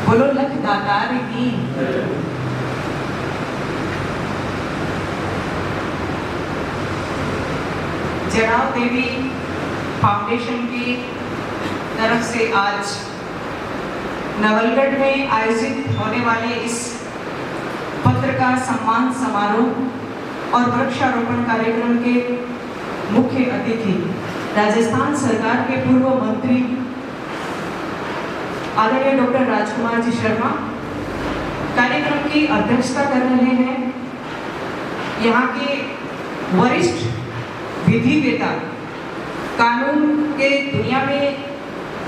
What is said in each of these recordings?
बोलो लख दातार की। जड़ाव देवी फाउंडेशन की तरफ से आज नवलगढ़ में आयोजित होने वाले इस पत्रकार सम्मान समारोह और वृक्षारोपण कार्यक्रम के मुख्य अतिथि राजस्थान सरकार के पूर्व मंत्री आदरणीय डॉक्टर राजकुमार जी शर्मा कार्यक्रम की अध्यक्षता कर रहे हैं। यहाँ के वरिष्ठ विधिवेता, कानून के दुनिया में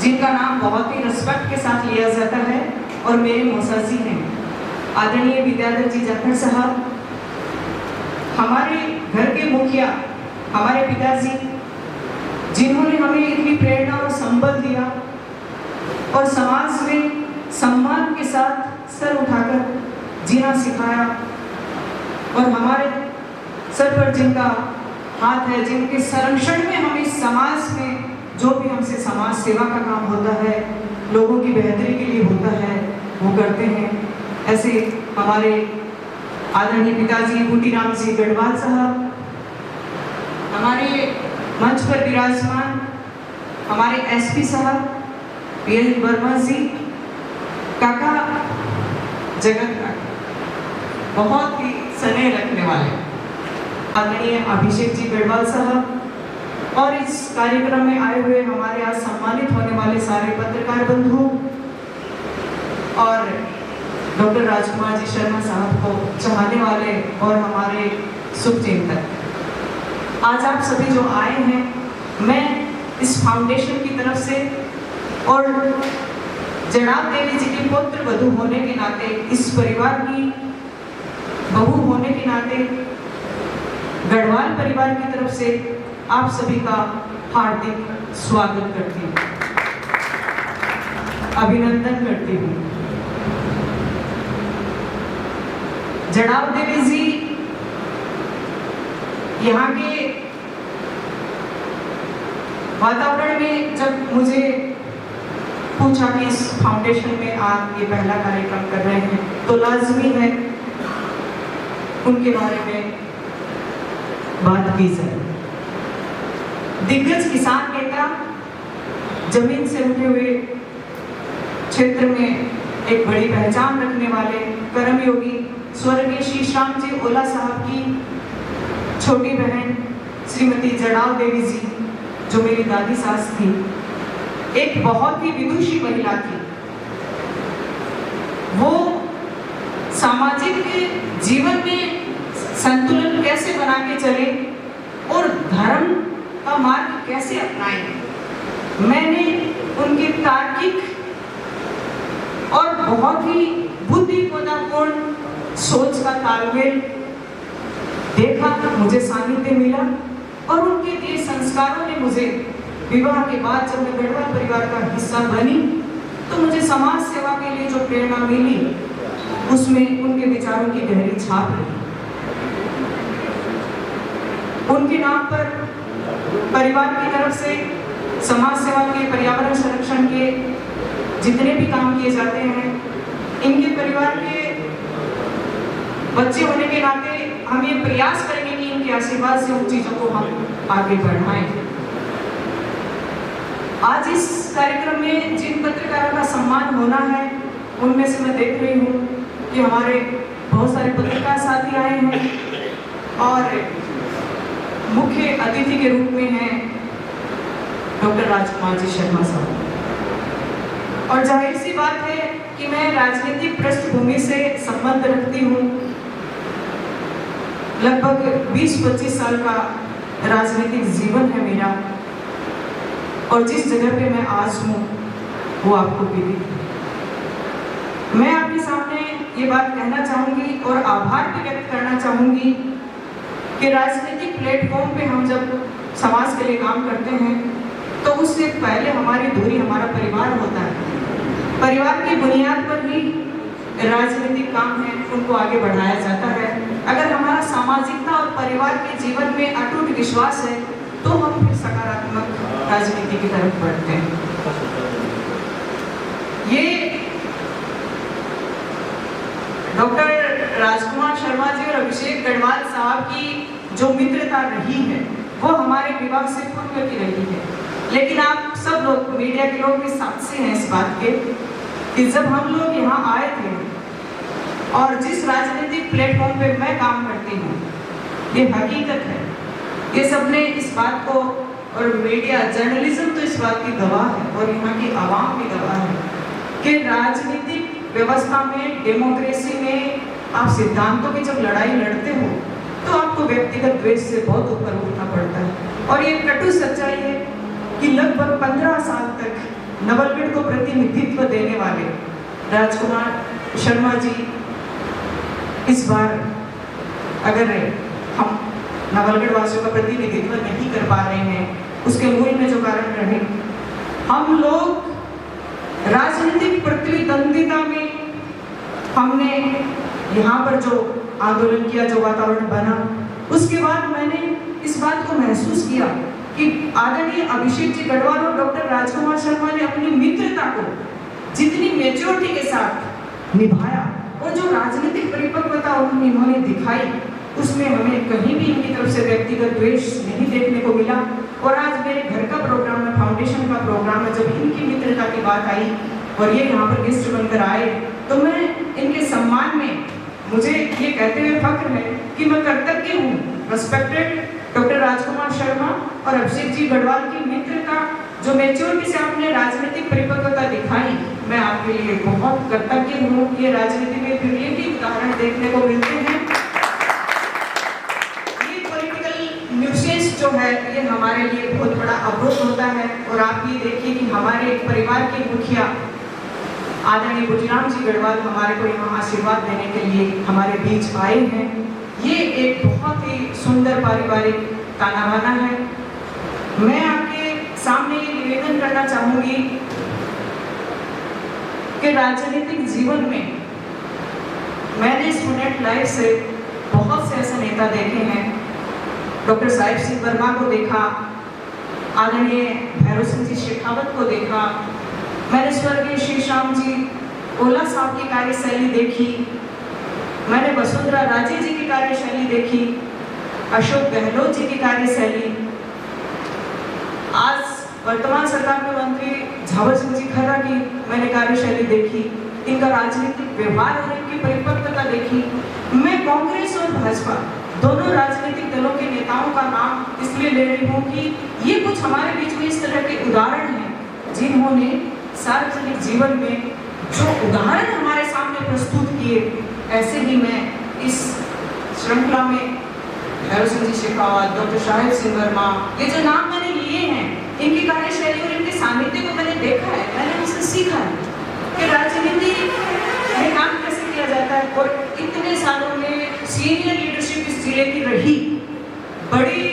जिनका नाम बहुत ही रिस्पेक्ट के साथ लिया जाता है और मेरे मौसाजी हैं आदरणीय विद्याधर जी जाखड़ साहब, हमारे घर के मुखिया, हमारे पिताजी जिन्होंने हमें इतनी प्रेरणा और संबल दिया और समाज में सम्मान के साथ सर उठाकर जीना सिखाया, और हमारे सर पर जिनका हाथ है, जिनके संरक्षण में हम इस समाज में जो भी हमसे समाज सेवा का काम होता है, लोगों की बेहतरी के लिए होता है, वो करते हैं। ऐसे हमारे आदरणीय पिताजी बूटीराम जी गढ़वाल साहब, हमारे मंच पर विराजमान हमारे एसपी साहब पीएल वर्मा जी, काका जगत का बहुत ही स्नेह रखने वाले आदरणीय अभिषेक जी गढ़वाल साहब, और इस कार्यक्रम में आए हुए हमारे आज सम्मानित होने वाले सारे पत्रकार बंधु और डॉक्टर राजकुमार जी शर्मा साहब को चाहने वाले और हमारे शुभचिंतक, आज आप सभी जो आए हैं, मैं इस फाउंडेशन की तरफ से और जड़ाव देवी जी की पुत्र वधू होने के नाते, इस परिवार की बहू होने के नाते, गढ़वाल परिवार की तरफ से आप सभी का हार्दिक स्वागत करती हूँ, अभिनंदन करती हूँ। जड़ाव देवी जी यहाँ के वातावरण में जब मुझे पूछा कि इस फाउंडेशन में आप ये पहला कार्यक्रम कर रहे हैं, तो लाजमी है उनके बारे में बात की जाए। दिग्गज किसान नेता, जमीन से उठे हुए क्षेत्र में एक बड़ी पहचान रखने वाले कर्मयोगी स्वर्गीय श्री श्याम जी ओला साहब की छोटी बहन श्रीमती जड़ाव देवी जी, जो मेरी दादी सास थी, एक बहुत ही विदुषी महिला थी। वो सामाजिक जीवन में संतुलन कैसे बना के चले और धर्म का मार्ग कैसे अपनाए, मैंने उनके तार्किक और बहुत ही बुद्धिपूर्ण सोच का तालमेल देखा, मुझे सानिध्य मिला, और उनके दिए संस्कारों ने मुझे विवाह के बाद जब मैं गढ़वाल परिवार का हिस्सा बनी, तो मुझे समाज सेवा के लिए जो प्रेरणा मिली, उसमें उनके विचारों की गहरी छाप रही। उनके नाम पर परिवार की तरफ से समाज सेवा के, पर्यावरण संरक्षण के जितने भी काम किए जाते हैं, इनके परिवार के बच्चे होने के नाते हम ये प्रयास करेंगे कि इनके आशीर्वाद से उन चीजों को हम आगे बढ़ाएं। आज इस कार्यक्रम में जिन पत्रकारों का सम्मान होना है, उनमें से मैं देख रही हूँ कि हमारे बहुत सारे पत्रकार साथी आए हैं, और मुख्य अतिथि के रूप में हैं डॉक्टर राजकुमार जी शर्मा साहब। और जाहिर सी बात है कि मैं राजनीतिक पृष्ठभूमि से संबंध रखती हूँ, लगभग 20-25 साल का राजनीतिक जीवन है मेरा, और जिस जगह पे मैं आज हूँ वो आपको मिली। मैं आपके सामने ये बात कहना चाहूँगी और आभार भी व्यक्त करना चाहूँगी कि राजनीतिक प्लेटफॉर्म पे हम जब समाज के लिए काम करते हैं, तो उससे पहले हमारी धुरी हमारा परिवार होता है। परिवार की बुनियाद पर ही राजनीतिक काम है, उनको आगे बढ़ाया जाता है। अगर हमारा सामाजिकता और परिवार के जीवन में अटूट विश्वास है, तो हम फिर सकारात्मक राजनीति की तरफ बढ़ते हैं। ये डॉक्टर राजकुमार शर्मा जी और अभिषेक गढ़वाल साहब की जो मित्रता रही है वो हमारे विवाह से पूर्व की रही है। लेकिन आप सब लोग मीडिया के लोग भी साक्षी हैं इस बात के कि जब हम लोग यहाँ आए थे और जिस राजनीतिक प्लेटफॉर्म पे मैं काम करती हूँ, ये हकीकत है, ये सबने इस बात को, और मीडिया जर्नलिज्म तो इस बात की गवाह है और यहाँ की आवाम भी गवाह है कि राजनीतिक व्यवस्था में, डेमोक्रेसी में आप सिद्धांतों की जब लड़ाई लड़ते हो तो आपको व्यक्तिगत द्वेष से बहुत ऊपर उठना पड़ता है। और ये कटु सच्चाई है कि लगभग 15 साल तक नवलगढ़ को प्रतिनिधित्व देने वाले राजकुमार शर्मा जी इस बार अगर हम नवलगढ़ वासियों का प्रतिनिधित्व नहीं कर पा रहे हैं, उसके मूल में जो कारण रहे, हम लोग राजनीतिक प्रतिद्वंदिता में हमने यहाँ पर जो आंदोलन किया, जो वातावरण बना, उसके बाद मैंने इस बात को महसूस किया कि आदरणीय अभिषेक जी गढ़वाल और डॉक्टर राजकुमार शर्मा ने अपनी मित्रता को जितनी मेच्योरिटी के साथ निभाया और जो राजनीतिक परिपक्वता उन्होंने दिखाई, उसमें हमें कहीं भी इनकी तरफ से व्यक्तिगत द्वेष नहीं देखने को मिला। और आज मेरे घर का प्रोग्राम है, फाउंडेशन का प्रोग्राम है, जब इनकी मित्रता की बात आई और ये यहाँ पर गेस्ट बनकर आए तो मैं इनके सम्मान में, मुझे ये कहते हुए फख्र है कि मैं कर्तव्य हूँ रेस्पेक्टेड डॉक्टर राजकुमार शर्मा और अभिषेक जी गढ़वाल की मित्रता, जो मेच्योरिटी से आपने राजनीतिक परिपक्वता दिखाई, मैं आपके लिए बहुत कर्तव्य हूँ। ये राजनीति में फिर ये भी उदाहरण देखने को मिलते हैं। ये पॉलिटिकल न्यूसेंस जो है ये हमारे लिए बहुत बड़ा अवरोध होता है। और आप ये देखिए कि हमारे परिवार के मुखिया आदरणीय बुद्धिराम जी गढ़वाल हमारे को यहाँ आशीर्वाद देने के लिए हमारे बीच आए हैं। ये एक बहुत ही सुंदर पारिवारिक ताना बाना है। मैं आपके सामने ये निवेदन करना चाहूंगी कि राजनीतिक जीवन में मैंने स्टूडेंट लाइफ से बहुत से ऐसे नेता देखे हैं। डॉक्टर साहिब सिंह वर्मा को देखा, आदरणीय भैरव सिंह जी शेखावत को देखा, मैंने स्वर्गीय श्री श्याम जी ओला साहब की कार्यशैली देखी, मैंने वसुंधरा राजे जी की कार्यशैली देखी, अशोक गहलोत जी की कार्यशैली, आज वर्तमान सरकार में मंत्री झावर सिंह जी खर्रा की मैंने कार्यशैली देखी, इनका राजनीतिक व्यवहार और इनकी परिपक्वता देखी। मैं कांग्रेस और भाजपा दोनों राजनीतिक दलों के नेताओं का नाम इसलिए ले रही हूँ कि ये कुछ हमारे बीच में इस तरह के उदाहरण हैं जिन्होंने सार्वजनिक जीवन में जो उदाहरण हमारे सामने प्रस्तुत किए। ऐसे ही मैं इस श्रृंखला में भैरव सिंह जी शेखावत, डॉक्टर साहिब सिंह वर्मा, ये जो नाम मैंने लिए हैं, इनकी कार्यशैली और इनके सानिध्य को मैंने देखा है, मैंने उनसे सीखा है कि राजनीति में काम कैसे किया जाता है। और इतने सालों में सीनियर लीडरशिप इस जिले की रही, बड़ी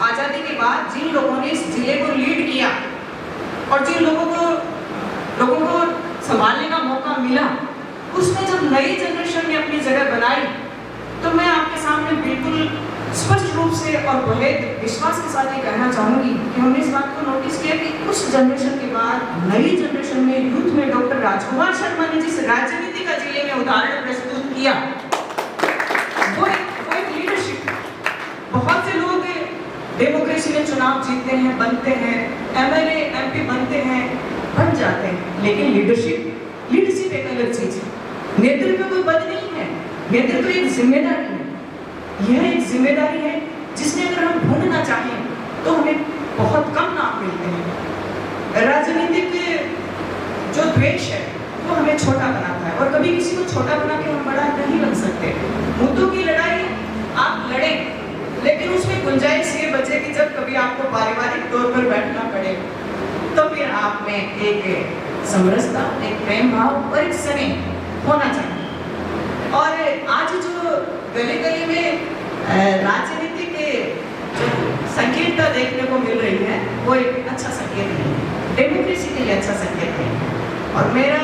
आज़ादी के बाद जिन लोगों ने इस जिले को लीड किया और जिन लोगों को संभालने का मौका मिला, उसमें जब नई जनरेशन ने अपनी जगह बनाई तो मैं आपके सामने बिल्कुल स्पष्ट रूप से और बड़े विश्वास के साथ ये कहना चाहूंगी कि हमने इस बात को नोटिस किया कि उस जनरेशन के बाद नई जनरेशन में यूथ में डॉक्टर राजकुमार शर्मा ने जिस राजनीति का जिले में उदाहरण प्रस्तुत किया, वो एक लीडरशिप। बहुत से लोग डेमोक्रेसी में चुनाव जीतते हैं, बनते हैं, एमएलए एमपी बनते हैं, बन जाते हैं, लेकिन लीडरशिप एक अलग चीज है। नेतृत्व कोई पद नहीं है, नेतृत्व एक जिम्मेदारी है। यह एक जिम्मेदारी है जिसमें अगर हम ढूंढना चाहें तो हमें बहुत कम नाम मिलते हैं। राजनीतिक जो द्वेष है वो हमें छोटा बनाता है और कभी किसी को छोटा बना के हम बड़ा नहीं बन सकते। मुद्दों की लड़ाई आप लड़ें, लेकिन उसमें गुंजाइश ये बचे कि जब कभी आपको पारिवारिक तौर पर बैठना पड़े तो फिर आप में एक समरसता, एक प्रेम भाव और एक स्नेह होना चाहिए। और आज जो गली गली में राजनीति के जो संकीर्णता देखने को मिल रही है वो एक अच्छा संकेत नहीं है, डेमोक्रेसी के लिए अच्छा संकेत नहीं है। और मेरा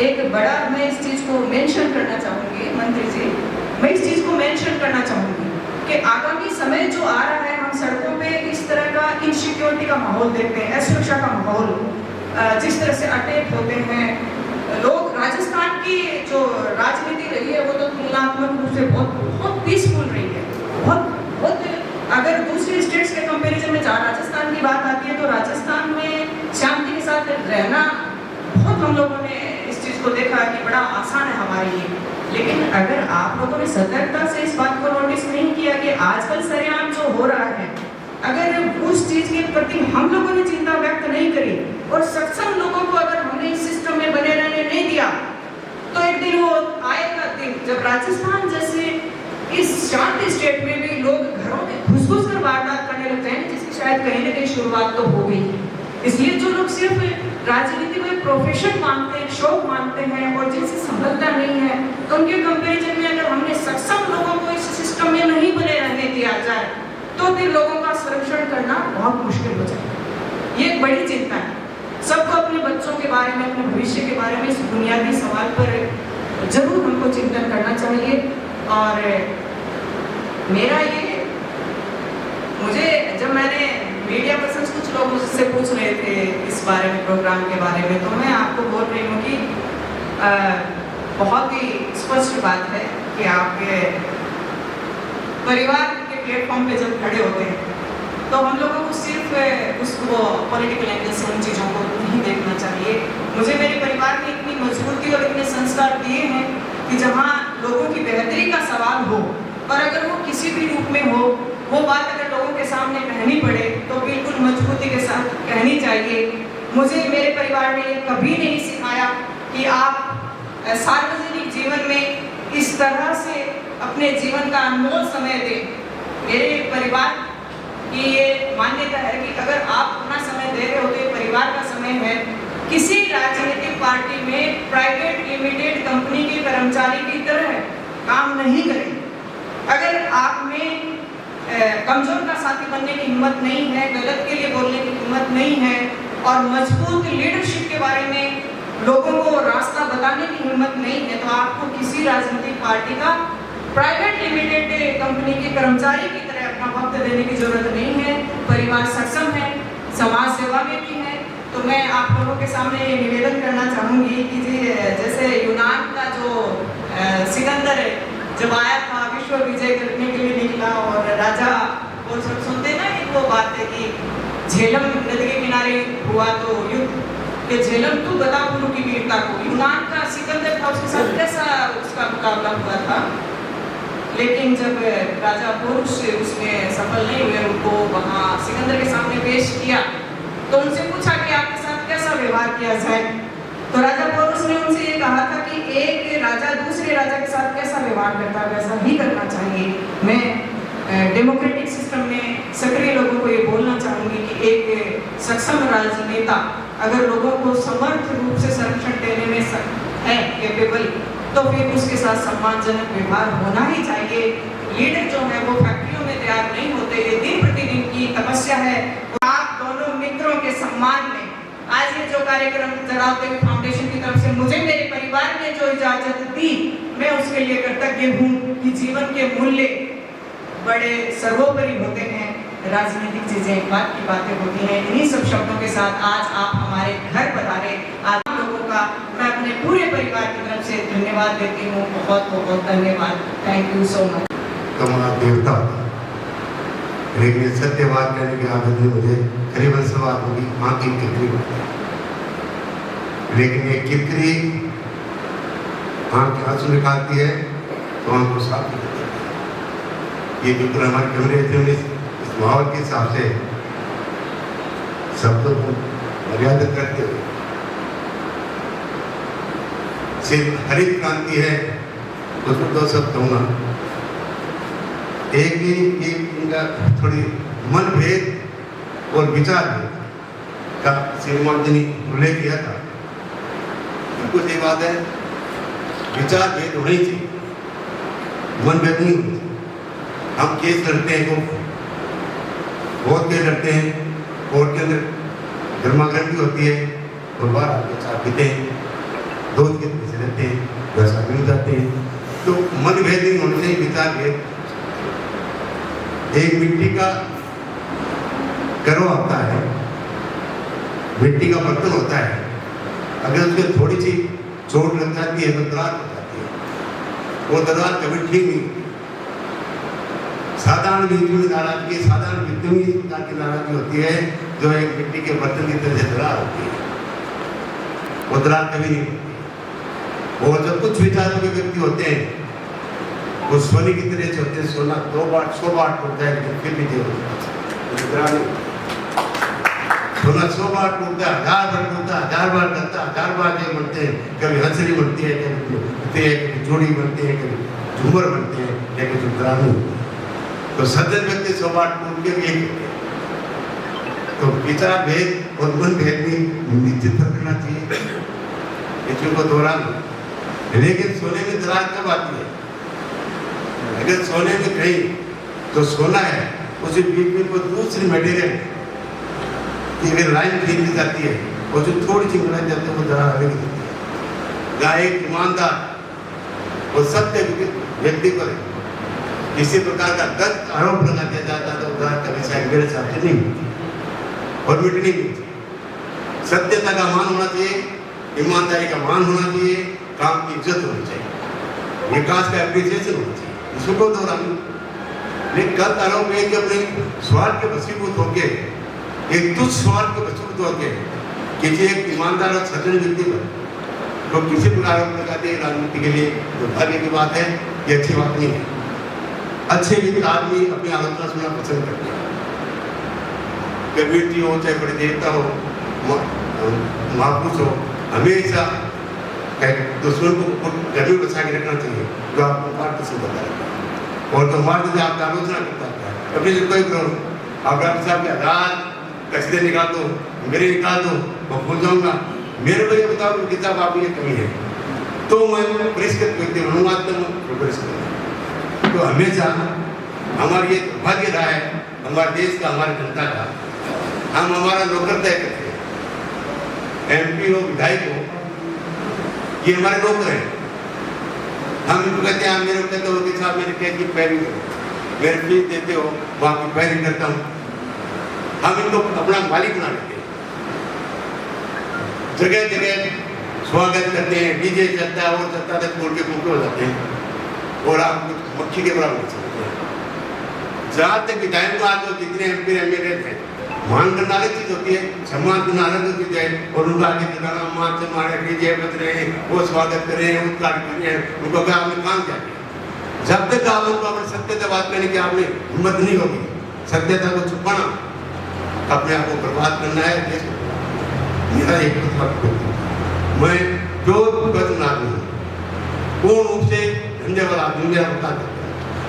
एक बड़ा, मैं इस चीज को मेंशन करना चाहूंगी मंत्री जी, मैं इस चीज को मेंशन करना चाहूंगी कि आगामी समय जो आ रहा है, हम सड़कों पे इस तरह का इनसिक्योरिटी का माहौल देखते हैं, असुरक्षा का माहौल, जिस तरह से अटैक होते हैं लोग। राजस्थान की जो राजनीति रही है वो से बहुत पीसफुल रही है, बहुत। अगर दूसरे स्टेट्स के कंपैरिजन में राजस्थान की बात आती है तो राजस्थान में शांति के साथ रहना बहुत हम लोगों ने इस चीज़ को देखा कि बड़ा आसान है हमारे लिए। लेकिन अगर आप लोगों ने सतर्कता से इस बात को नोटिस नहीं किया कि आजकल सरेआम जो हो रहा है, अगर उस चीज के प्रति हम लोगों ने चिंता व्यक्त नहीं करी और सक्षम लोगों को अगर हमने इस सिस्टम में बने रहने नहीं दिया, तो एक दिन वो आएगा दिन जब राजस्थान जैसे इस शांति स्टेट में भी लोग घरों में घुस कर वारदात करने लगते हैं, जिसकी शायद कहीं ना कहीं शुरुआत तो हो गई। इसलिए जो लोग सिर्फ राजनीति को एक प्रोफेशन मानते हैं, शौक मानते हैं और जिनसे संबंधता नहीं है, तो उनके कंपैरिजन में अगर हमने सक्षम लोगों को इस सिस्टम में नहीं बने रहने दिया जाए, तो फिर लोगों का संरक्षण करना बहुत मुश्किल हो जाएगा। ये एक बड़ी चिंता है। सबको अपने बच्चों के बारे में, अपने भविष्य के बारे में इस बुनियादी सवाल पर जरूर हमको चिंतन करना चाहिए। और मेरा ये, मुझे जब मैंने मीडिया पर्सन कुछ लोग मुझसे पूछ रहे थे इस बारे में, प्रोग्राम के बारे में, तो मैं आपको बोल रही हूँ कि बहुत ही स्पष्ट बात है कि आपके परिवार के प्लेटफॉर्म पे जब खड़े होते हैं तो हम लोगों को सिर्फ उसको पॉलिटिकल एंगल से उन चीज़ों को नहीं देखना चाहिए। मुझे मेरे परिवार ने इतनी मजबूती और इतने संस्कार दिए हैं कि जहाँ लोगों की बेहतरी का सवाल हो और अगर वो किसी भी रूप में हो, वो बात अगर लोगों के सामने कहनी पड़े तो बिल्कुल मजबूती के साथ कहनी चाहिए। मुझे मेरे परिवार ने कभी नहीं सिखाया कि आप सार्वजनिक जीवन में इस तरह से अपने जीवन का अनमोल समय दें। मेरे परिवार की ये मान्यता है कि अगर आप अपना समय दे रहे हो तो ये परिवार का समय है। किसी राजनीतिक पार्टी में प्राइवेट लिमिटेड कंपनी के कर्मचारी की तरह काम नहीं करें। अगर आप में कमजोर का साथी बनने की हिम्मत नहीं है, गलत के लिए बोलने की हिम्मत नहीं है और मजबूत लीडरशिप के बारे में लोगों को रास्ता बताने की हिम्मत नहीं है, तो आपको किसी राजनीतिक पार्टी का प्राइवेट लिमिटेड कंपनी के कर्मचारी की तरह अपना वक्त देने की जरूरत नहीं है। परिवार सक्षम है, समाज सेवा में भी है। तो मैं आप लोगों के सामने ये निवेदन करना चाहूँगी कि जैसे यूनान का जो सिकंदर जब आया था, विश्व विजय करने के लिए निकला और राजा, वो सब सुनते ना एक वो बात है कि झेलम नदी के किनारे हुआ तो युद्ध, ये झेलम तू बता गुरु की वीरता को। यूनान का सिकंदर था, उसके साथ कैसा उसका मुकाबला हुआ था, लेकिन जब राजा पुरुष उसमें सफल नहीं हुए, उनको वहाँ सिकंदर के सामने पेश किया तो उनसे पूछा कि आपके साथ कैसा व्यवहार किया जाए। तो राजा पोरुष ने उनसे ये कहा था कि एक राजा दूसरे राजा के साथ कैसा व्यवहार करता है वैसा ही करना चाहिए। मैं डेमोक्रेटिक सिस्टम में सक्रिय लोगों को ये बोलना चाहूँगी कि एक सक्षम राजनेता अगर लोगों को समर्थ रूप से संरक्षण देने में है कैपेबल, तो फिर उसके साथ सम्मानजनक व्यवहार होना ही चाहिए। लीडर जो है वो फैक्ट्रियों में तैयार नहीं होते, ये दिन प्रतिदिन की तपस्या है। आप दोनों मित्रों के सम्मान में आज ये जो कार्यक्रम जरावते हुए फाउंडेशन की तरफ से मुझे मेरे परिवार ने जो इजाजत दी, मैं उसके लिए कृतज्ञ हूँ कि जीवन के मूल्य बड़े सर्वोपरि होते हैं, राजनीतिक चीजें बात की बातें होती हैं। इन्हीं सब शब्दों के साथ आज आप हमारे घर पधारे, आज लोगों का मैं अपने पूरे परिवार की तरफ से धन्यवाद देती हूँ। बहुत बहुत धन्यवाद। Thank you so much. तुम्हारा देवता, लेकिन सत्यवाद कहने की आदत में मुझे करीबन सवाल होगी माँ की किरकिरी, लेकिन ये किरकिरी आँख के आंसू निकालती है तो आँख को साफ कर देती है। ये बिल्कुल हमारे कैमरे थे, इस माहौल के हिसाब से शब्दों को मर्यादा करते हुए सिर्फ हरित क्रांति है उसमें दो शब्द कहूँगा। एक ही इनका थोड़ी मनभेद और विचार भेद का श्रीमती ने उल्लेख किया था। बिल्कुल सही बात है, विचार भेद होना ही चाहिए, मनभेद नहीं होना चाहिए। हम केस लड़ते हैं तो बहुत केस लड़ते हैं, कोर्ट के अंदर गर्मागर्मी होती है और बाहर आके चाय पीते हैं, दूध के पैसे लेते हैं, पैसा मिल जाते हैं। तो मनभेद नहीं होना चाहिए, विचार भेद। एक मिट्टी का करवा होता है, मिट्टी का बर्तन होता है, अगर उसमें थोड़ी सी चोट लग जाती है तो दरार हो जाती है। वो दरबार कभी ठीक नहीं होती। साधारण व्यक्ति में नाराजगी, साधारण व्यक्ति में इस प्रकार की नाराजगी होती है जो एक मिट्टी के बर्तन की तरह से दरार होती है, वो दरार कभी नहीं होती। और जब कुछ विचारों के व्यक्ति होते हैं वो सोने की तरह से होते हैं, सोना 2 बार 100 बार टूटता है लेकिन फिर भी नहीं होता। सोना 100 बार टूटता है, 1000 बार टूटता है, 1000 बार करता है, 1000 बार ये बनते हैं, कभी हंसली बनती है, कभी जोड़ी बनते हैं, कभी झूमर बनते हैं, लेकिन जो दरार नहीं होती। तो सज्जन व्यक्ति 100 बार टूट के एक होते हैं। तो विचार भेद और मन भेद भी निश्चित करना चाहिए, इसमें को दोहराना। लेकिन सोने में दरार कब आती है? अगर सोने में कहीं तो सोना है, उसे बीच में कोई दूसरी मटेरियल की अगर लाइन खींची जाती है और जो थोड़ी सी मिलाई जाती है वो दरार अलग होती है। या एक ईमानदार और सत्य व्यक्ति पर किसी प्रकार का गलत आरोप लगा दिया जाता है तो दरार कभी शायद मेरे साथ नहीं होती और मिटनी नहीं होती। सत्यता का मान होना चाहिए, ईमानदारी का मान होना चाहिए, काम की इज्जत होनी चाहिए, विकास का एप्रिसिएशन होना चाहिए, इसको दोहराना। लेकिन गलत आरोप है कि अपने स्वार्थ के वशीभूत होकर, एक तुच्छ स्वार्थ के वशीभूत होकर किसी एक ईमानदार और सज्जन व्यक्ति पर तो किसी पर आरोप लगाते हैं राजनीति के लिए, दुर्भाग्य की बात है, ये अच्छी बात नहीं है। अच्छे व्यक्ति आदमी अपनी आलोचना सुनना पसंद करते हैं, कबीर जी हो चाहे बड़े देवता हो, महापुरुष हो, हमेशा दुश्मन को गर्मी बचा के रखना चाहिए जो आपको मार्ग पसंद करता है। और तो मार्ग से आपकी आलोचना करता है, अपने से कोई प्रॉब्लम, आप डॉक्टर साहब के आधार कचरे निकाल दो, मेरे निकाल दो, मैं भूल जाऊंगा, मेरे को ये बताओ कि किताब आप ये कमी है तो मैं परिष्कृत व्यक्ति बनूंगा, तो हमेशा हमारी ये भाग्य रहा है हमारे देश का, हमारे जनता का, हम हमारा नौकर तय करते हैं। MP हो, विधायक हो, ये हमारे नौकर हैं। हम इनको कहते हैं, मेरे को कहते हो कि साहब मेरे कैद की पैरवी करो, मेरे फीस देते हो वहाँ की पैरवी करता हूँ। हम इनको अपना मालिक बना लेते हैं, जगह जगह स्वागत करते हैं, डीजे चलता है और चलता है, खोल के फूके हो जाते हैं और आप मक्खी के बराबर चलते हैं। जहाँ तक विधायक आज जो जितने MP MLA थे, मान करना अलग चीज होती है, सम्मान करना अलग चीज है, और उनका आगे दिखाना मान सम्मान डीजे बज रहे हैं, वो स्वागत कर रहे हैं, उद्घाटन कर रहे हैं, उनको क्या आपने काम क्या किया? जब तक आप उनको अपनी सत्यता बात करने की आपने हिम्मत नहीं होगी, सत्यता को छुपाना, अपने आप को बर्बाद करना है देश को। मेरा एक मैं जो गत आदमी हूँ, पूर्ण रूप से धंधे वाला आदमी, मेरा बता देता है,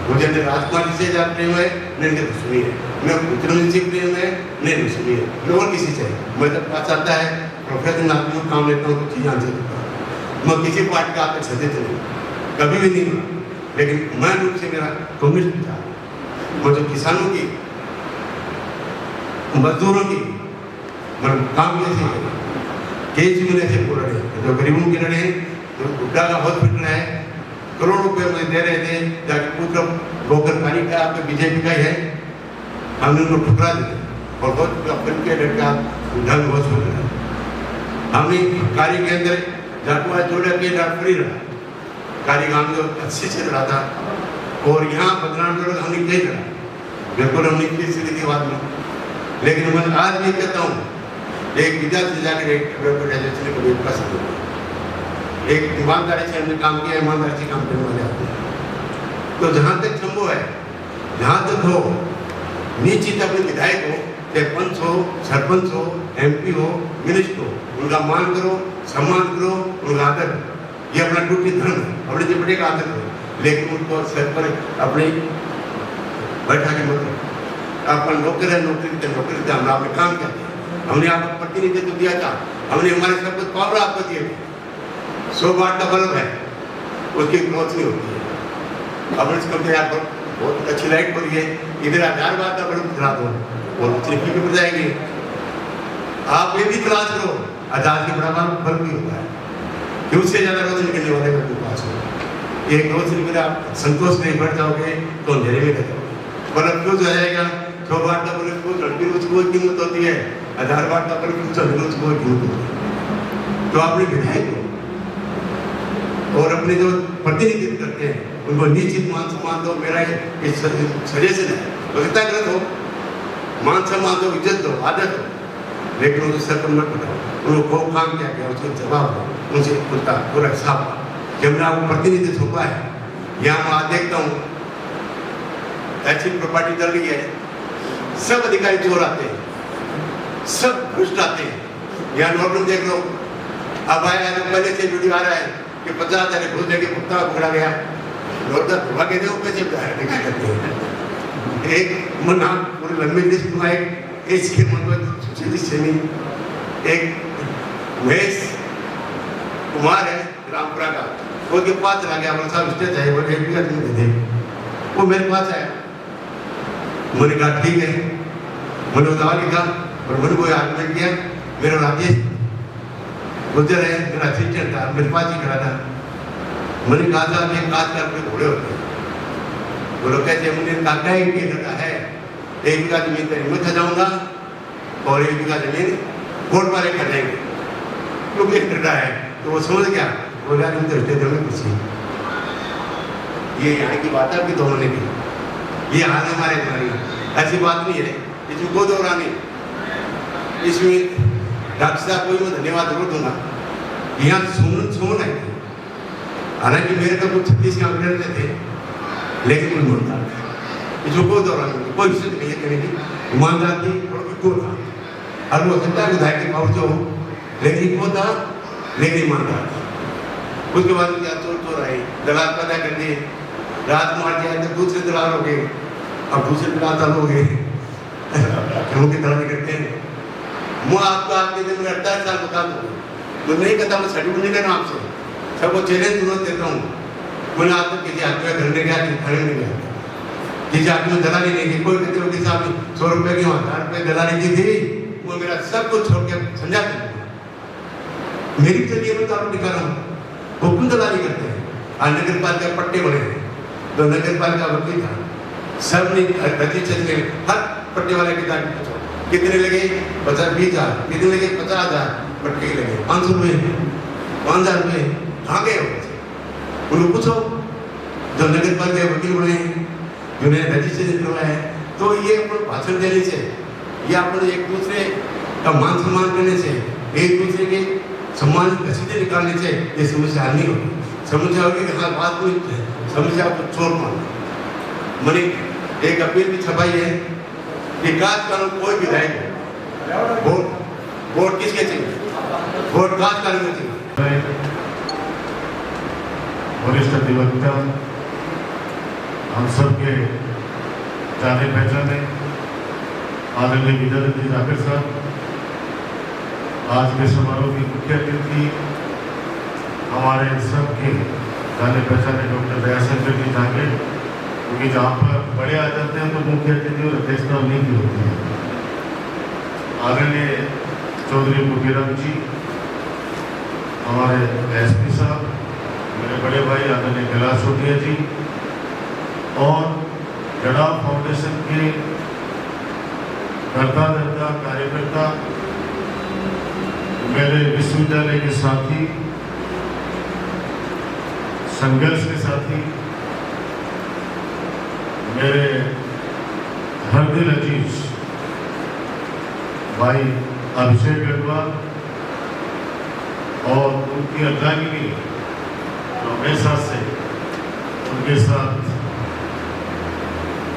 मुझे मेरे राजकुमार जी से ज्यादा प्रेम है, मेरे दुश्मनी है, मैं पुत्र से प्रेम है, मेरी दुश्मनी है, मैं और किसी से, मैं जब पास आता है प्रोफेशनल आदमी को काम लेता हूँ तो चीज़ आंसर देता हूँ। मैं किसी पार्टी का आपके सदस्य नहीं, कभी भी नहीं हुआ, लेकिन मैं रूप से मेरा कम्युनिस्ट था। मुझे किसानों की, मजदूरों की मतलब काम कैसे करें, केस में ऐसे बोल रहे हैं, जो गरीबों के लड़े हैं, जो गुड्डा का हॉस्पिटल है, करोड़ों रुपए मुझे दे रहे थे, जाके पुत्र गोकरखानी का आपके बीजेपी का ही है, हमने उनको ठुकरा दिया और बहुत अपन के लड़का ढंग हॉस्पिटल है। हमने कार्य के अंदर जाटुआ जोड़ा के फ्री रहा, कार्य काम जो अच्छे से लड़ा था, और यहाँ बदनाम जोड़ हमने कहीं लड़ा, बिल्कुल हमने किसी बात में। लेकिन मैं आज भी कहता हूँ, एक विद्यार्थी जाकर ग्रेजुएशन को पसंद हो, एक ईमानदारी से हमने काम किया, ईमानदारी से काम करने वाले आते हैं। तो जहाँ तक संभव है, जहाँ तक हो, निश्चित अपने विधायक हो, चाहे पंच हो, सरपंच हो, MP हो, मिनिस्टर हो, उनका मान करो, सम्मान करो, उनका आदर करो, ये अपना ड्यूटी धर्म है, अपने जो बड़े का आदर करो, लेकिन उनको सर पर अपने बैठा के मत रखो। आपका नौकर है, नौकरी थे, हमने आपने काम किया, हमने आपको प्रतिनिधित्व दिया था, हमने हमारे सब कुछ पावर आपको दिए थे। 100 वाट का बल्ब है, उसकी रोशनी होती है, अब इसको यहाँ पर बहुत अच्छी लाइट हो रही है, इधर 1000 वाट का बल्ब चला दो और उतनी फीकी पड़ जाएगी। आप ये भी तलाश करो, 1000 के बराबर बल्ब भी होता है कि उससे ज़्यादा रोशनी करने वाले का पास हो। एक रोशनी में आप संतोष नहीं बढ़ जाओगे तो अंधेरे में रह जाओगे, बल्ब फ्यूज हो जाएगा। 100 वाट का बल्ब फ्यूज लड़की उसको कीमत होती है, 1000 वाट का बल्ब फ्यूज उसको कीमत होती है। तो आपने विधायक हो और अपने अपने जो प्रतिनिधित्व करते हैं उनको निश्चित मान सम्मान दो। मेरा ये सजेशन है। तो कितना गलत हो, मान सम्मान दो, इज्जत दो, आदर दो, लेकिन उनको सर पर मत बताओ। उनको वो काम क्या किया उसको जवाब दो, उनसे उनका पूरा हिसाब दो कि हमारा वो प्रतिनिधित्व हुआ है। यहाँ मैं आज देखता हूँ ऐसी प्रॉपर्टी चल रही है, सब अधिकारी चोर आते हैं, सब भ्रष्ट आते हैं। यहाँ नोट देख लो, अब आया तो पहले से वीडियो आ रहा है कि 50,000 घुस देके कुत्ता पकड़ा गया, नोट धोखा के दे पैसे करते हैं। एक मना पूरी लंबी लिस्ट में एक महेश कुमार है रामपुरा का, वो के पास चला गया, बोला साहब स्टेज है, बोले 1 बीघा जमीन दे। वो मेरे पास आया, मैंने कहा ठीक है, मैंने दवा लिखा और मैंने कोई आर्गुमेंट किया। मेरा राजेश गुजर है, मेरा असिस्टेंट था, मेरे पास ही खड़ा था। मैंने कहा था कि काज करके घोड़े होते हैं, बोलो कैसे? मैंने कहा कि लड़का है 1 बीघा जमीन तेरी मैं खजाऊंगा और 1 बीघा जमीन कोर्ट वाले खजाएंगे, क्योंकि डरा है। तो वो समझ गया, बोला तुम तो स्टेज में खुशी। ये यहाँ की बात है, आपकी दोनों ने की, ये हाल है हमारे तुम्हारी, ऐसी बात नहीं है, इसमें कोई दौरा नहीं। इसमें डॉक्टर साहब को मैं धन्यवाद जरूर दूंगा। यहाँ सुमन आई थी, हालांकि मेरे तो कुछ 36 के आंकड़े थे, लेकिन कोई बोलता इसमें कोई दौरा नहीं, कोई विषय नहीं है कहने की। ईमानदार थी और को था, और वो सकता है विधायक के पावर जो हो, लेकिन वो था, लेकिन ईमानदार था। उसके बाद क्या चोर आए, दलाल पैदा कर दिए, राजकुमार जी आए तो दूसरे दलाल हो गए, अब दूसरे दलाल चालू हो गए, क्योंकि दलाली करते हैं। मैं आपको आपके दिन में 28 साल बता दूँ, मैं नहीं कहता, मैं सर्टिफिकेट नहीं लेना आपसे, सबको चैलेंज तुरंत देता हूँ। मैंने आज तक किसी आदमी घर में गया, खड़े नहीं गया, किसी आदमी में दलाली नहीं की। कोई कहते हो कि साहब 100 रुपये की 1000 रुपये दलाली की थी, वो मेरा सब कुछ छोड़ के समझा देते। मेरी चलिए मैं तो आपको दिखा रहा हूँ, वो क्यों दलाली करते हैं? आज नगर पालिका पट्टे बने हैं, तो नगर पालिका वकील था, सब ने रजिस्टर में हर पट्टे वाले की तारीफ पूछो कितने लगे, 50-20 हज़ार, कितने लगे 50,000, पट्टे लगे 500 रुपये, 5,000 रुपये, कहाँ गए हो? उनको पूछो जो नगर पालिका वकील बने हैं, जिन्हें रजिस्ट्रेशन करवाया है। तो ये अपन भाषण देने से या अपन एक दूसरे का मान सम्मान करने से, एक दूसरे के सम्मान घसीटे निकालने से ये समस्या हल नहीं होगी। समस्या होगी कि हाँ बात कोई समस्या को छोड़ पाना। मैंने एक अपील भी छपाई है कि काज कानून कोई विधायक वोट किसके चाहिए, वोट काज कानून में चाहिए। वरिष्ठ अधिवक्ता हम सबके जाने पहचाने आदरणीय विद्यार्थी जाकिर साहब, आज के समारोह की मुख्य अतिथि हमारे सबके जाने पहचाने डॉक्टर दयाशंकर जी जाके, क्योंकि जहाँ पर बड़े आ जाते हैं तो मुख्य अतिथि और अध्यक्षता उन्हीं की होती है। आदरणीय चौधरी मुखीराम जी, हमारे एसपी साहब, मेरे बड़े भाई आदरणीय कैलाश सोटिया जी, और जड़ाव फाउंडेशन के कर्ता धर्ता कार्यकर्ता, मेरे विश्वविद्यालय के साथी, संघर्ष के साथी, मेरे हर दिल अजीज भाई अभिषेक गढ़वाल और उनकी अर्धांगिनी हमेशा से उनके साथ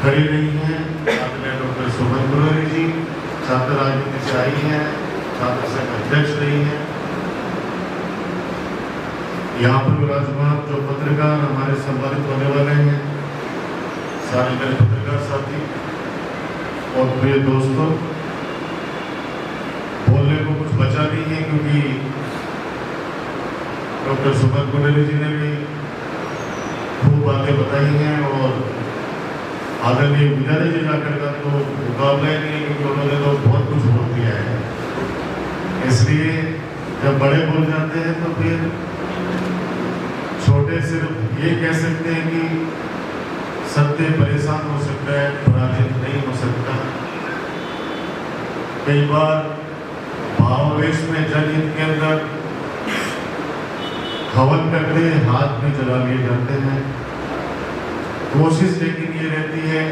खड़ी रही हैं, आदरणीय डॉक्टर सुमन गुररी जी, छात्र राजनीति से आई हैं, छात्र संघ अध्यक्ष रही हैं। यहाँ पर विराजमान जो पत्रकार हमारे सम्मानित होने वाले हैं, सारे मेरे पत्रकार साथी और प्रिय दोस्तों, बोलने को कुछ बचा नहीं है क्योंकि डॉक्टर सुमन गुररी जी ने भी खूब बातें बताई हैं और आदरणीय विद्यार्थी जी जाकर का तो मुकाबला ही नहीं है, क्योंकि उन्होंने तो बहुत कुछ बोल दिया है। इसलिए जब बड़े बोल जाते हैं तो फिर छोटे सिर्फ ये कह सकते हैं कि सत्य परेशान हो सकता है, पराजित नहीं हो सकता। कई बार भावावेश में जनहित के अंदर हवन करते हाथ में जला लिए जाते हैं। कोशिश लेकिन ये रहती है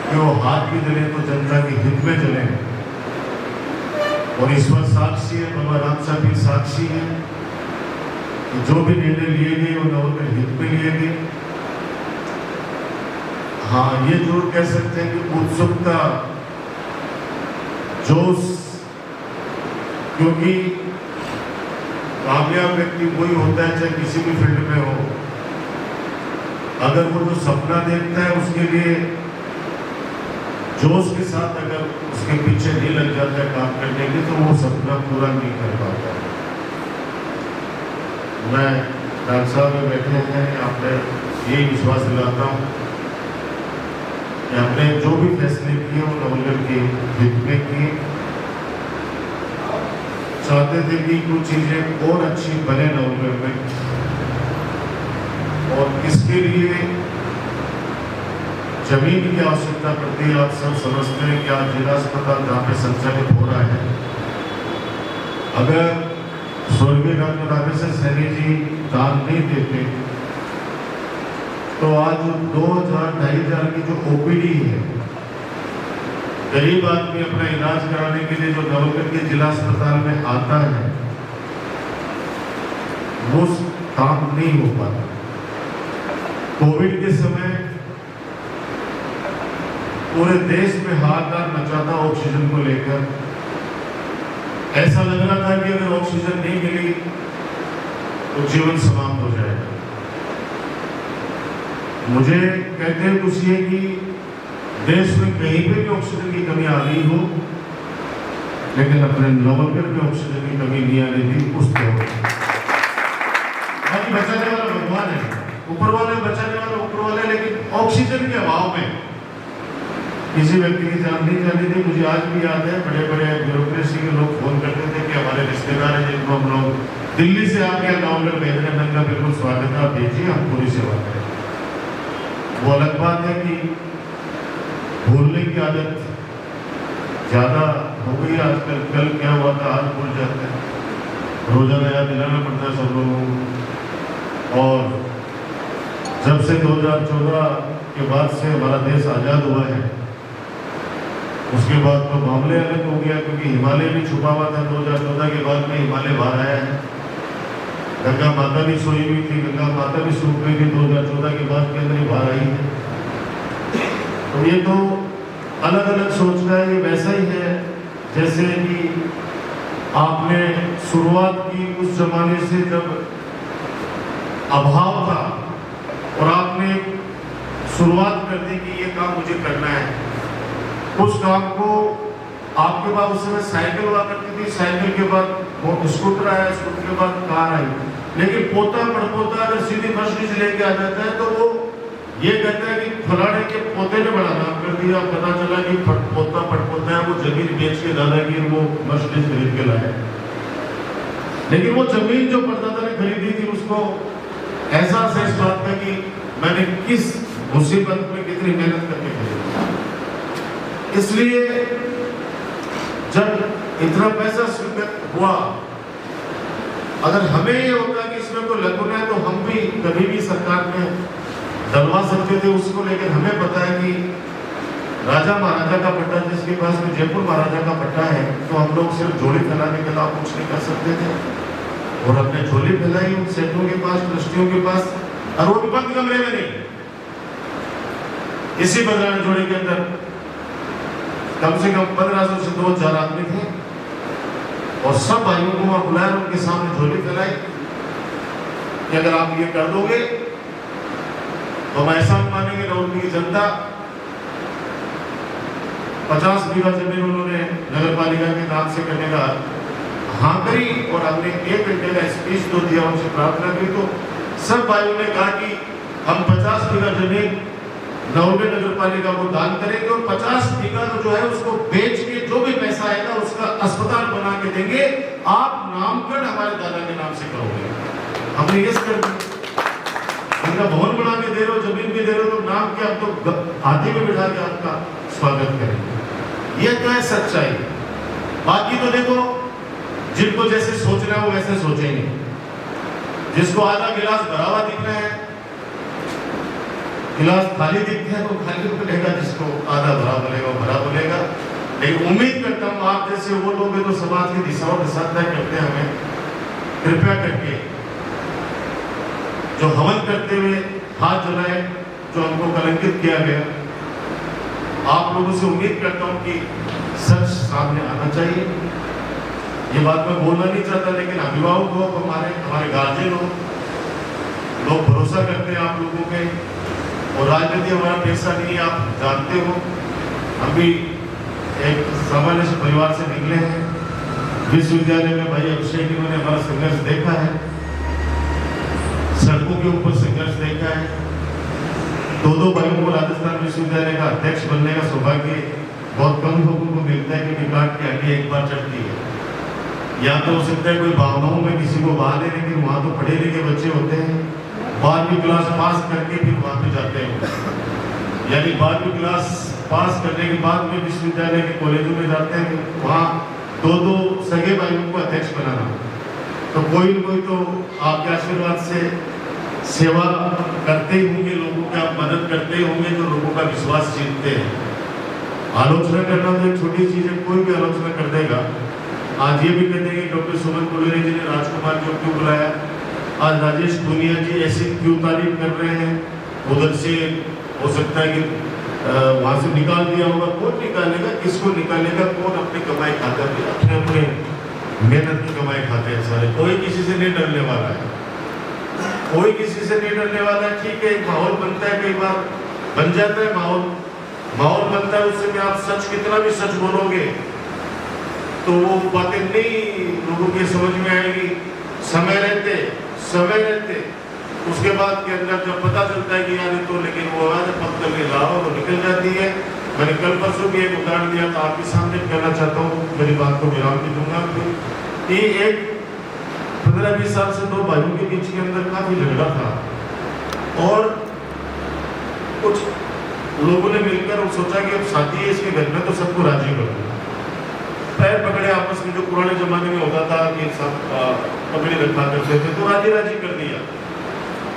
कि वो हाथ भी जले तो जनता के हित में जले। और इस वक्त साक्षी है, बाबा राम साहब भी साक्षी है कि जो भी निर्णय लिए गए वो नवल के हित में लिए गए। हाँ, ये जरूर कह सकते हैं कि उत्सुकता, जोश, क्योंकि कामयाब व्यक्ति वही होता है चाहे किसी भी फील्ड में हो, अगर वो जो सपना देखता है उसके लिए जोश के साथ अगर उसके पीछे नहीं लग जाता है काम करने के, तो वो सपना पूरा नहीं कर पाता। मैं डॉक्टर साहब में बैठे हैं, आपने यही विश्वास दिलाता हूँ कि आपने जो भी फैसले किए वो नवलगढ़ के हित में किए। चाहते थे कि कुछ चीजें और अच्छी बने नवलगढ़ में, और इसके लिए जमीन की आवश्यकता पड़ती है। आप सब समझते हैं कि आज जिला अस्पताल जहाँ पे संचालित हो रहा है, अगर स्वर्गीय डॉक्टर रामेश्वर सैनी जी दान नहीं देते तो आज 2,000-2,500 की जो ओपीडी है, गरीब आदमी अपना इलाज कराने के लिए जो नवलगढ़ के जिला अस्पताल में आता है, वो काम नहीं हो पाता। कोविड के समय पूरे देश में हाहाकार मचा था ऑक्सीजन को लेकर। ऐसा लग रहा था कि अगर ऑक्सीजन नहीं मिली तो जीवन समाप्त हो जाएगा। मुझे कहते हैं खुशी है कि देश में कहीं पे भी ऑक्सीजन की कमी आ रही हो, लेकिन अपने नवलगढ़ में ऑक्सीजन की कमी नहीं आने दी उस दौर। बाकी बचाने वाला भगवान है, ऊपर वाले बचाने वाला ऊपर वाले, लेकिन ऑक्सीजन के अभाव में किसी व्यक्ति की जान नहीं जानी थी। मुझे आज भी याद है, बड़े बड़े ब्यूरोक्रेसी के लोग फोन करते थे कि हमारे रिश्तेदार हैं जिनको हम लोग दिल्ली से आके नवलगढ़ भेज रहे हैं, का बिल्कुल स्वागत है, आप भेजिए, हम पूरी सेवा करें। वो अलग बात है कि भूलने की आदत ज्यादा हो गई आजकल। कल क्या हुआ था आज भूल जाते हैं, रोजाना याद दिलाना पड़ता है सब लोगों को। और जब से 2014 के बाद से हमारा देश आजाद हुआ है, उसके बाद तो मामले अलग हो गया, क्योंकि हिमालय भी छुपा हुआ था। 2014 के बाद में हिमालय बाहर आया है। गंगा माता भी सोई हुई थी, गंगा माता भी सूख गई थी 2014 के बाद के अंदर ही बाहर आई है। तो ये तो अलग अलग सोचना है। ये वैसा ही है जैसे कि आपने शुरुआत की उस जमाने से जब अभाव था और आपने शुरुआत कर दी कि ये काम मुझे करना है। उस काम को आपके पास उस समय साइकिल हुआ करती थी, साइकिल के बाद वो स्कूटर आया, स्कूटर के बाद कार आई। लेकिन पोता पड़पोता अगर सीधी मर्सिडीज लेके आ जाता है तो वो ये कहता है कि फलाने के पोते ने बड़ा नाम कर दिया। पता चला कि पोता पड़पोता है, वो जमीन बेच के दादागिर वो मर्सिडीज खरीद के लाया। लेकिन वो जमीन जो परदादा ने खरीदी थी उसको एहसास है इस बात का कि मैंने किस मुसीबत में कितनी मेहनत करके खरीदी। इसलिए जब इतना पैसा स्वीकृत हुआ, अगर हमें ये होता कि इसमें कोई लघुना है तो हम भी कभी भी सरकार में डलवा सकते थे उसको। लेकिन हमें पता है कि राजा महाराजा का पट्टा, जिसके पास में जयपुर महाराजा का पट्टा है, तो हम लोग सिर्फ झोली फैलाने के अलावा कुछ नहीं कर सकते थे। और हमने झोली फैलाई उन सेठों के पास, ट्रस्टियों के पास, और वो भी बंद कमरे में नहीं, इसी बदलाने जोड़े के अंदर कम से कम 1500 से 2000 आदमी थे। और सब भाइयों को वहां बुलाया, उनके सामने झोली फैलाई कि अगर आप ये कर दोगे तो हम ऐसा मानेंगे नवलगढ़ की जनता। 50 बीघा जमीन उन्होंने नगर पालिका के नाम से करने का हाँ करी, और हमने 1 घंटे का स्पीच तो दिया, उनसे प्रार्थना की। तो सब भाइयों ने कहा कि हम 50 बीघा जमीन नवलगढ़ नगर पालिका को दान करेंगे, और 50 बीघा जो है उसको बेच के जो भी पैसा आएगा उसका अस्पताल बना के देंगे। आप नामकरण हमारे दादा के नाम से करोगे। हमने ये कर दिया, इनका भवन बना के दे रहे हो, जमीन भी दे रहे हो, तो नाम के आप तो हाथी में बिठा के आपका स्वागत करेंगे। ये तो है सच्चाई। बाकी तो देखो, जिनको जैसे सोचना है वो वैसे सोचेंगे। जिसको आधा गिलास भरा हुआ दिख रहा है, गिलास खाली दिखता है तो खाली बोलेगा, जिसको आधा भरा बोलेगा वो भरा बोलेगा। लेकिन उम्मीद करता हूँ आप जैसे वो लोग हैं तो समाज की दिशा और दिशा तय करते हैं, हमें कृपया करके जो हवन करते हुए हाथ जलाए, जो हमको कलंकित किया गया, आप लोगों से उम्मीद करता हूँ कि सच सामने आना चाहिए। ये बात मैं बोलना नहीं चाहता, लेकिन अभिभावक हो, हमारे गार्जियन हो, लोग भरोसा करते हैं आप लोगों पे, और राजनीति हमारा पैसा नहीं है, आप जानते हो। हम भी एक सामान्य से परिवार से निकले हैं। विश्वविद्यालय में भाई अभिषेक जी ने हमारा संघर्ष देखा है, सड़कों के ऊपर संघर्ष देखा है। दो भाइयों को राजस्थान विश्वविद्यालय का अध्यक्ष बनने का सौभाग्य बहुत कम लोगों को मिलता है, क्योंकि काट की हड्डी एक बार चढ़ती है। या तो हो सकता है कोई भावनाओं में किसी को बहा ले, लेकिन वहाँ तो पढ़े लिखे बच्चे होते हैं, 12वीं क्लास पास करके फिर वहाँ पे जाते हैं, यानी 12वीं क्लास पास करने के बाद में विश्वविद्यालय के कॉलेजों में जाते हैं, वहाँ दो सगे भाइयों को अध्यक्ष बनाना। तो कोई न कोई तो आपके आशीर्वाद से सेवा करते ही होंगे, लोगों की आप मदद करते ही होंगे, जो लोगों का विश्वास जीतते हैं। आलोचना करना तो एक छोटी चीज़ है, कोई भी आलोचना कर देगा। आज ये भी कहते हैं कि डॉक्टर सुमन कुलेरी जी ने राजकुमार जी क्यों बुलाया, आज राजेश दुनिया जी ऐसी क्यों तारीफ कर रहे हैं, उधर से हो सकता है कि वहाँ से निकाल दिया होगा। कौन निकालेगा, किसको निकालेगा, कौन अपनी कमाई खाता है, अपने मेहनत की कमाई खाते हैं सारे। कोई किसी से नहीं डरने वाला है, कोई किसी से नहीं डरने वाला है। ठीक है, एक माहौल बनता है, कई बार बन जाता है माहौल बनता है, उससे कि आप सच कितना भी सच बोलोगे तो वो बातें नहीं लोगों के समझ में आएगी। समय रहते उसके बाद के अंदर जब पता चलता है कि यार तो लेकिन वो आवाज़ पत्थर में लाओ तो निकल जाती है। मैंने कल परसों भी एक उदाहरण दिया था, आपके सामने कहना चाहता हूँ, मेरी बात को विराम भी दूंगा कि एक 15-20 साल से दो भाइयों के बीच के अंदर काफी झगड़ा था, और कुछ लोगों ने मिलकर सोचा कि अब शादी है इसके घर में तो सबको राजी कर दो। पैर पकड़े आपस में, जो पुराने जमाने में होता था कि सब पकड़े रखा करते थे, तो राजी कर दिया।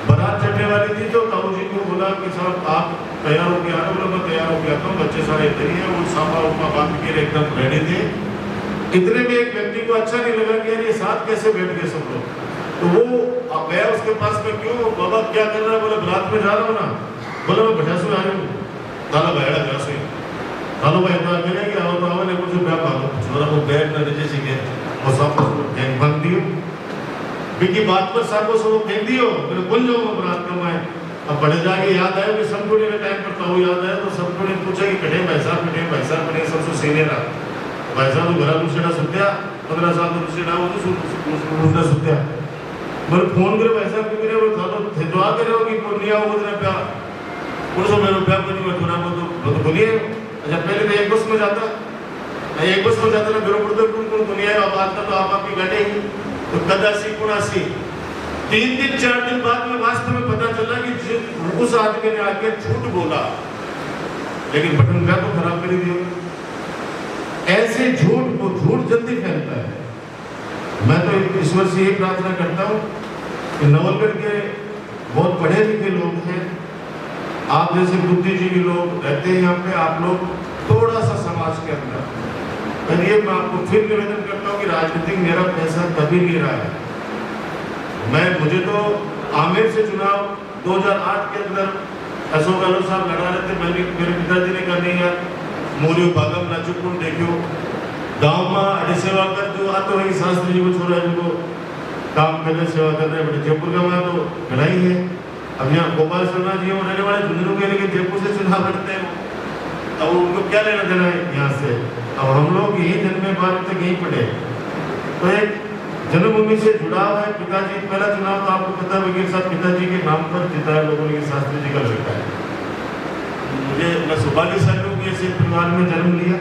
बारात चढ़ने वाली थी तो ताऊ जी को बोला कि साहब आप तैयार होके आना, बोला मैं तैयार होके आता हूँ, बच्चे सारे इधर ही हैं, वो सांबा उपमा बांध के एकदम रेडी थे। इतने में एक व्यक्ति को अच्छा नहीं लगा कि यार ये साथ कैसे बैठ गए सब लोग, तो वो गया उसके पास में, क्यों बाबा क्या कर रहा है, बोले बारात में जा रहा हूँ ना, बोला मैं भटा से आ रही हूँ, ताला बैठा घर से तालो भाई इतना मिले कि आओ तो आओ, ने मुझे क्या मांगो छोरा वो बैठ न रजे सीखे और सब गैंग बंद दियो बिकी बात पर सबको सब फेंक दियो, मेरे कुल जो बारात का मैं अब बड़े जाके याद आया कि सब कोने के टाइम पर तो याद आया, तो सब कोने पूछा कि कटे भाई साहब बने सबसे सीनियर आ भाई साहब तो घरा दूसरा सुत्या 15 साल तो दूसरा वो तो सुत्या मेरे फोन करे भाई साहब क्यों करे, वो था तो दुआ करे हो कि पुण्य हो उतना प्यार पुरुषों मेरे प्यार को नहीं मैं थोड़ा वो तो बोलिए। अच्छा पहले तो एक बस में जाता ना बेरो पड़ते कौन दुनिया अब आता तो आप आपकी घटे ही तो कदासी कुणासी 3 दिन 4 दिन बाद में वास्तव में पता चला कि उस आदमी ने आके झूठ बोला, लेकिन बटन का तो खराब कर दिया। ऐसे झूठ जल्दी फैलता है। मैं तो ईश्वर से ये प्रार्थना करता हूँ कि नवलगढ़ के बहुत पढ़े लिखे लोग हैं, आप जैसे बुद्धिजीवी लोग रहते हैं यहाँ पे, आप लोग थोड़ा सा समाज के अंदर करिए। मैं आपको फिर निवेदन करता हूँ कि राजनीतिक मेरा पैसा कभी नहीं रहा है। मुझे तो आमेर से चुनाव 2008 के अंदर अशोक गहलोत साहब लड़ा रहे थे, मेरे पिताजी ने कहा नहीं यार मोरियो भागम ना चुकुन देखियो गाँव में अड़े सेवा कर जो आते वही शास्त्री जी को छोड़ा जिनको काम करने सेवा कर रहे हैं। जयपुर का वहाँ तो लड़ाई है। अब यहाँ गोपाल शर्मा जी रहने वाले झुंझुनू के, लेकिन जयपुर से चुनाव लड़ते हैं, अब उनको क्या लेना देना है यहाँ से। अब हम लोग यही जन्मे बाद तक यहीं पढ़े, तो एक जन्मभूमि से जुड़ाव है। पिताजी पहला चुनाव तो आपको पता है वकील साहब पिताजी के नाम पर जिताया लोगों ने, शास्त्री जी का लड़का है। मैं सौभाग्यशाली हूँ कि ऐसे परिवार में जन्म लिया,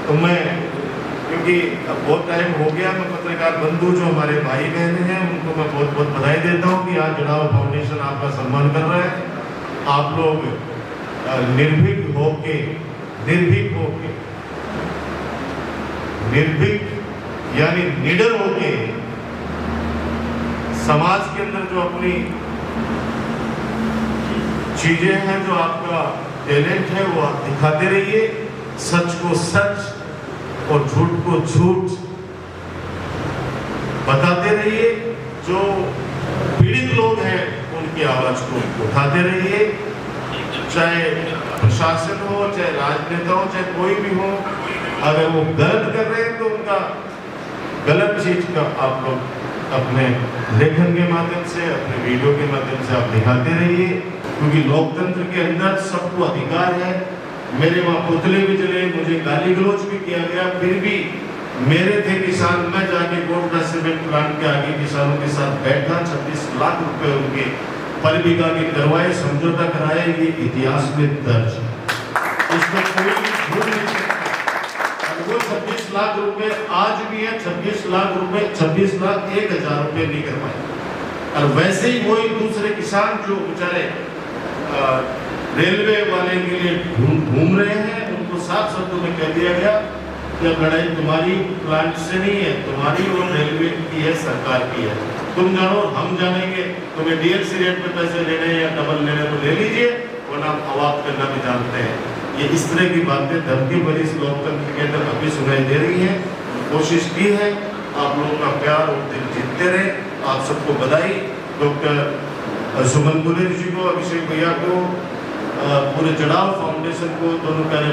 तो मैं क्योंकि अब बहुत टाइम हो गया, मैं पत्रकार बंधु जो हमारे भाई बहन हैं उनको मैं बहुत बहुत बधाई देता हूँ कि आज जुड़ाव फाउंडेशन आपका सम्मान कर रहा है। आप लोग निर्भीक यानी निडर होके समाज के अंदर जो अपनी चीजें हैं, जो आपका टैलेंट है, वो आप दिखाते रहिए। सच को सच और झूठ को झूठ बताते रहिए। जो पीड़ित लोग हैं उनकी आवाज को उठाते रहिए। चाहे प्रशासन हो, चाहे राजनेता हो, चाहे कोई भी हो, अगर वो गलत कर रहे हैं तो उनका गलत चीज का आप लोग अपने लेखन के माध्यम से, अपने वीडियो के माध्यम से आप दिखाते रहिए। क्योंकि लोकतंत्र के अंदर सबको अधिकार है। मेरे वहाँ पुतले भी जले, मुझे गाली गलौज भी किया गया, फिर भी मेरे थे किसान, मैं जाके गोड्डा सीमेंट प्लांट के आगे किसानों के साथ बैठा, 26 लाख रुपए उनके पर बीघा के करवाए, समझौता कराए। ये इतिहास में दर्ज है, इसमें कोई भी झूठ नहीं सकता। वो 26 लाख रुपए आज भी है, 26 लाख रुपए, 26 लाख 1,000 रुपए नहीं कर पाए। और वैसे ही वही दूसरे किसान जो बेचारे रेलवे वाले के लिए घूम रहे हैं, उनको साफ शब्दों में कह दिया गया कि अब लड़ाई तुम्हारी प्लांट से नहीं है, तुम्हारी और रेलवे की है, सरकार की है। तुम जानो, हम जानेंगे। तुम्हें डीएलसी रेट पे पैसे लेने या डबल लेने तो ले लीजिए, वरना अवाप करना भी जानते हैं। ये इस तरह की बातें धरती पर इस लोकतंत्र के अंदर अभी सुनाई दे रही है। कोशिश की है, आप लोगों का प्यार और दिल जीतते रहे। आप सबको बधाई। डॉक्टर सुमन गुलेर जी को, अभिषेक भैया को, पूरे चढ़ाव फाउंडेशन को, दोनों प्यारे